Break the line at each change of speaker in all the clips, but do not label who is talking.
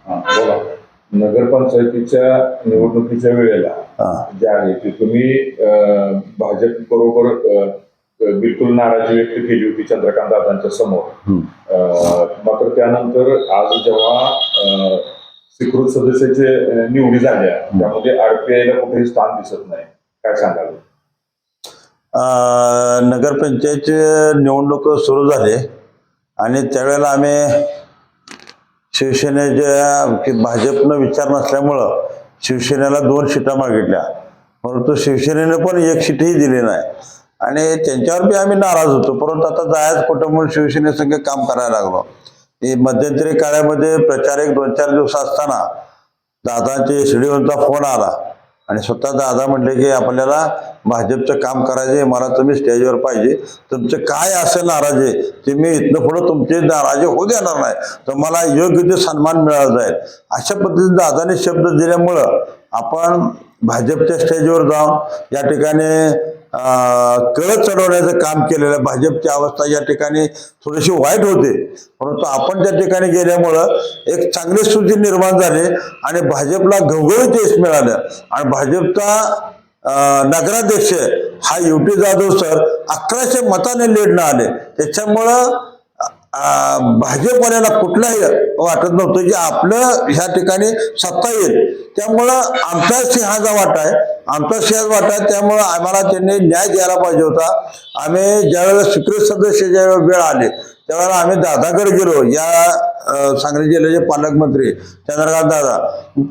बोला. नगरपंचायतीच्या निवडणुकीच्या वेळेला जे आहे ते तुम्ही भाजप बरोबर बिलकुल नाराजी व्यक्त केली होती चंद्रकांत दादांच्या समोर. मात्र त्यानंतर आज जेव्हा स्वीकृत सदस्याचे निवडी झाल्या त्यामध्ये आरपीआयला कुठेही स्थान दिसत नाही, काय सांगाल?
नगरपंचायतचे निवडणूक सुरू झाले आणि त्यावेळेला आम्ही शिवसेनेच्या भाजपनं विचार नसल्यामुळं शिवसेनेला 2 सीटा मागितल्या, परंतु शिवसेनेने पण 1 सीटही दिली नाही आणि त्यांच्यावर बी आम्ही नाराज होतो. परंतु आता जायचं कुठं म्हणून शिवसेनेसंग काम करायला लागलो. मध्यंतरी काळामध्ये प्रचार 1-2-4 दिवस असताना दादांचे शिडीवरचा फोन आला आणि स्वतः दादा म्हणले की आपल्याला भाजपचं काम करायचे, मला तुम्ही स्टेजवर पाहिजे, तुमचं काय असं नाराजी ते मी इथनं पुढं तुमचे नाराजी होऊ देणार नाही, तर मला योग्य ते सन्मान मिळाला जाईल. अशा पद्धतीने दादाने शब्द दिल्यामुळं आपण भाजपच्या स्टेजवर जाऊन या ठिकाणी कळत चढवण्याचं काम केलेलं. भाजपची अवस्था या ठिकाणी थोडीशी वाईट होते, परंतु आपण त्या ठिकाणी गेल्यामुळं एक चांगली स्थिती निर्माण झाली आणि भाजपला घवघवीत यश मिळालं आणि भाजपचा नगराध्यक्ष हा युटी जाधव सर 1100 मताने लीडनं आले. त्याच्यामुळं भाजपवाल्याला कुठलाही वाटत नव्हतं की आपलं ह्या ठिकाणी सत्ता येईल. त्यामुळं आमचा सिंहाचा वाटा आहे, आमचा सिंहाचा वाटा आहे, त्यामुळं आम्हाला त्यांनी न्याय द्यायला पाहिजे होता. आम्ही ज्यावेळेला स्वीकृत सदस्य ज्यावेळेला वेळ आले त्यावेळेला आम्ही दादाकडे गेलो, या सांगली जिल्ह्याचे पालकमंत्री चंद्रकांत दादा,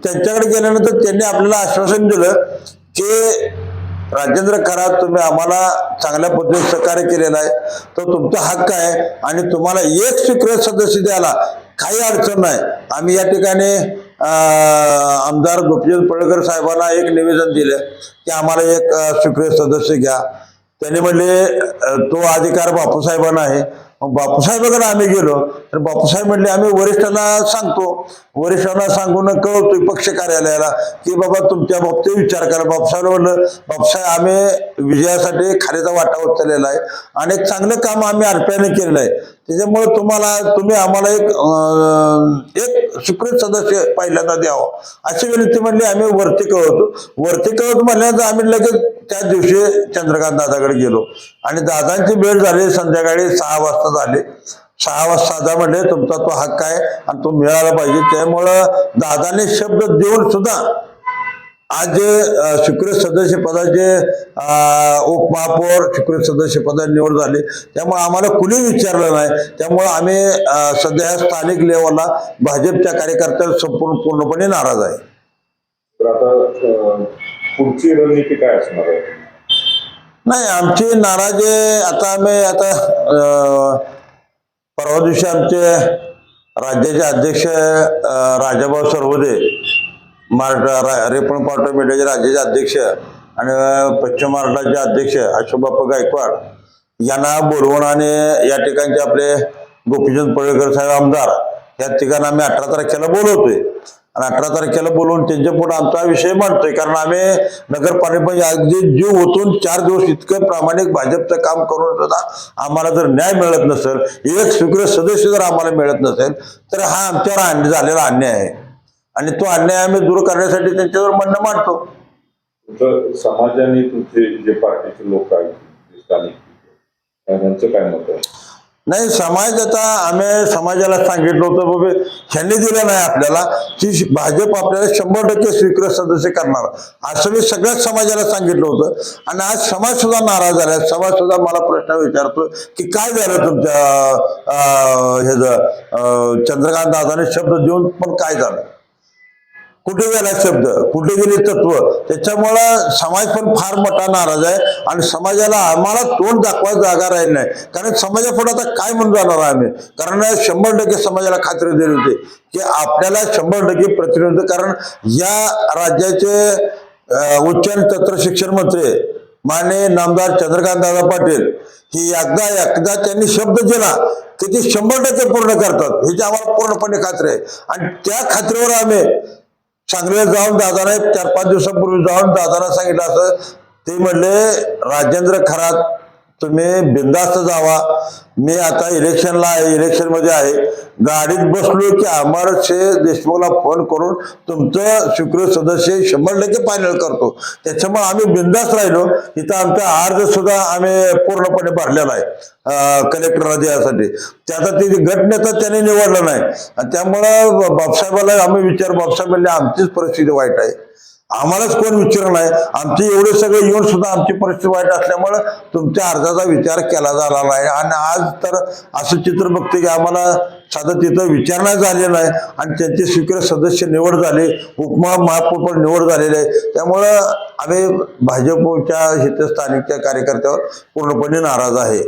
त्यांच्याकडे गेल्यानंतर त्यांनी आपल्याला आश्वासन दिलं की राजेंद्र खरात, तुम्ही आम्हाला चांगल्या पद्धतीने सहकार्य केलेलं आहे, तो तुमचा हक्क आहे आणि तुम्हाला 1 स्वीकृत सदस्य द्यायला काही अडचण नाही. आम्ही या ठिकाणी आमदार गोपीचंद पडळकर साहेबांना एक निवेदन दिलं की आम्हाला 1 स्वीकृत सदस्य घ्या. त्यांनी म्हणले तो अधिकार बापूसाहेबांना आहे. मग बापूसाहेबांकडे आम्ही गेलो तर बापूसाहेब म्हणले आम्ही वरिष्ठांना सांगतो, वरिष्ठांना सांगून कळवतोय पक्ष कार्यालयाला की बाबा तुमच्या बाबतीत विचार करा. बापूसाहेब म्हणलं बापूसाहेब आम्ही विजयासाठी खालीचा वाटा उचललेला आहे आणि एक चांगलं काम आम्ही आरपीआयने केलेलं आहे, त्याच्यामुळे तुम्ही आम्हाला एक स्वीकृत सदस्य पहिल्यांदा द्यावं अशी विनंती म्हणली. आम्ही वरती कळवतो म्हणल्यानंतर आम्ही लगेच त्याच दिवशी चंद्रकांत दादाकडे गेलो आणि दादांची भेट झाली संध्याकाळी 6 वाजता झाली. 6 वाजता दादा म्हणले तुमचा तो हक्क आहे आणि तो मिळाला पाहिजे. त्यामुळं दादाने शब्द देऊन सुद्धा आज स्वीकृत सदस्य पदाचे उपमहापौर स्वीकृत सदस्य पदाची निवड झाली. त्यामुळे आम्हाला कुणी विचारलं नाही. त्यामुळे आम्ही सध्या स्थानिक लेवलला भाजपच्या कार्यकर्त्यांना पूर्णपणे नाराज आहे.
तर आता पुढची रणनीती काय असणार आहे?
नाही, आमची नाराजी आता परवा दिवशी आमचे राज्याचे अध्यक्ष राजाभाऊ सरवदे, रेपण पावटा मीडियाचे राज्याचे अध्यक्ष आणि पश्चिम महाराष्ट्राचे अध्यक्ष अशोकबाप्पा गायकवाड यांना बोलवून आणि या ठिकाणचे आपले गोपीचंद पडळकर साहेब आमदार या ठिकाणी आम्ही 18 तारखेला बोलवतोय आणि 18 तारखेला बोलवून त्यांच्या पुढे आमचा विषय मांडतोय. कारण आम्ही नगरपालिका अगदी जीव ओतून 4 दिवस इतकं प्रामाणिक भाजपचं काम करून सुद्धा आम्हाला जर न्याय मिळत नसेल, 1 स्वीकृत सदस्य जर आम्हाला मिळत नसेल तर हा आमच्यावर झालेला अन्याय आहे आणि तो अन्याय आम्ही दूर करण्यासाठी त्यांच्यावर म्हणणं मांडतो.
समाजाने तुमचे जे पार्टीचे लोक आहेत त्यांचं काय मत आहे?
नाही, समाज आता आम्ही समाजाला सांगितलं होतं बाबा ह्यांनी दिलं नाही आपल्याला की भाजप आपल्याला 100% स्वीकृत सदस्य करणार असं मी सगळ्याच समाजाला सांगितलं होतं आणि आज समाज सुद्धा नाराज झाला. समाज सुद्धा मला प्रश्न विचारतो की काय झालं तुमच्या चंद्रकांत दादाने शब्द देऊन पण काय झालं, कुठे गेला शब्द, कुठे गेले तत्व. त्याच्यामुळं समाज पण फार मोठा नाराज आहे आणि समाजाला आम्हाला तोंड दाखवायला जागा राहिली नाही. कारण समाजापुढे आता काय म्हणून जाणार आम्ही? कारण 100% समाजाला खात्री दिली होती की आपल्याला 100% प्रतिनिधित्व. कारण या राज्याचे उच्च आणि तंत्र शिक्षण मंत्री माननीय नामदार चंद्रकांत दादा पाटील ही एकदा त्यांनी शब्द दिला की ते 100% पूर्ण करतात ह्याची आम्हाला पूर्णपणे खात्री आहे आणि त्या खात्रीवर आम्ही सांगलीला जाऊन दादाने 4-5 दिवसापूर्वी जाऊन दादाला सांगितलं असं ते म्हणले राजेंद्र खरात तुम्ही बिनधास्त जावा. मी आता इलेक्शन मध्ये आहे, गाडीत बसलो की अमरशे देशमुखला फोन करून तुमचं स्वीकृत सदस्य 100% फायनल करतो. त्याच्यामुळे आम्ही बिनधास्त राहिलो. इथं आमचा अर्ज सुद्धा आम्ही पूर्णपणे भरलेला आहे कलेक्टरला द्यायसाठी. त्याचा ते गटनेता त्याने निवडलं नाही आणि त्यामुळं बापसाहेबाला आम्ही बापसाहेब म्हणले आमचीच परिस्थिती वाईट आहे, आम्हालाच कोण विचारलं नाही. आमचे एवढे सगळे येऊन सुद्धा आमची परिस्थिती वाईट असल्यामुळे तुमच्या अर्जाचा विचार केला झाला नाही. आणि आज तर असं चित्र बघते की आम्हाला साधं तिथं विचारणा झाली नाही आणि त्यांचे स्वीकृत सदस्य निवड झाले, उपमहापौर निवड झालेले आहे. त्यामुळं आम्ही भाजपच्या स्थानिकच्या कार्यकर्त्यावर पूर्णपणे नाराज आहे.